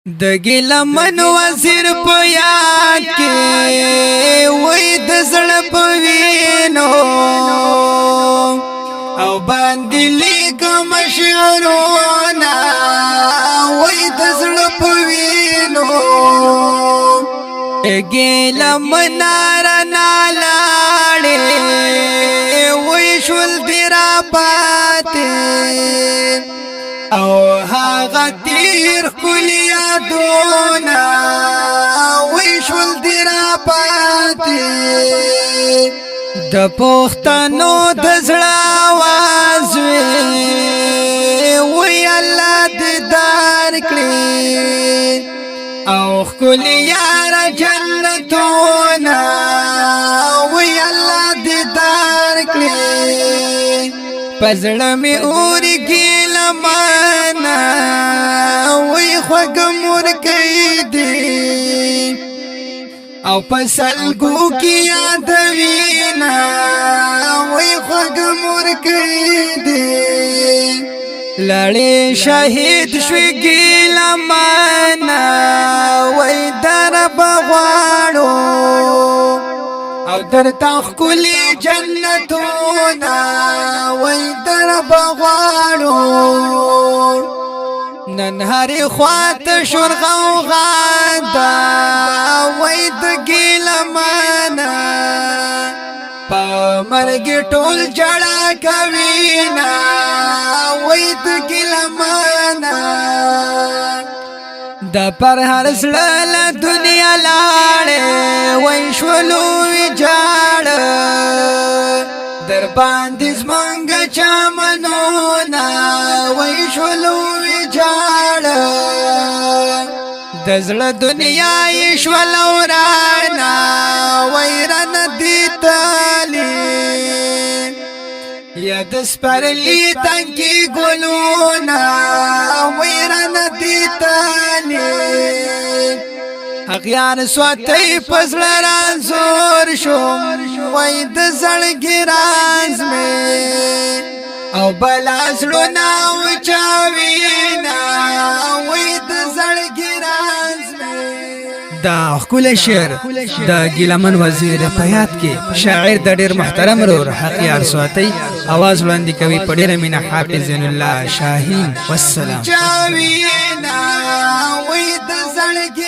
د ګلمن وزیر په یاد کې وې د زړه په وینو او باندې لیکم شعرونه وې د زړه په وینو ګلمن نارنا لاړې وې شول درا پاتې او هاغه تیر کلی یادونه وی شول دی را پاتې د پښتنو د زړه آواز وی الله دې دار کړي او کلی یار جنتونه وی الله دې دار کړي پزړه می اورګي لمانا وی خوګمور کیدی او پسلګو کی یاد وینا وی خوګمور کیدی لړې شهید شوی لمانا وی در بغواړو او در تخکلی جنتونا وی در بغواړو نن هری خوات شرغو غادا وی د ګلمانا په مرګ ټول جړا کوینا وی د ګلمانا د پر هر سړل دنیا لاړې وای شولو وجاړ در باندې زمنګ چمنونه وای شولو وجاړ د زړه دنیا یې شولو رانا وای رن دي تالي یا د سپرلی تنګي ګلونه وای رن دي تالي اغیار سواتي پزړ رازور شوم وای د زړګي راز مې او بلاسړو ناو چاوینا وای د زړګي راز مې دا خپل شعر د ګلمن وزیر په یاد کې شاعر د ډېر محترم رور حقیار سواتي आवाज وړاندې کوي په ډېر مینه حافظ زین الله شاهین والسلام چاوینا وای د زړګي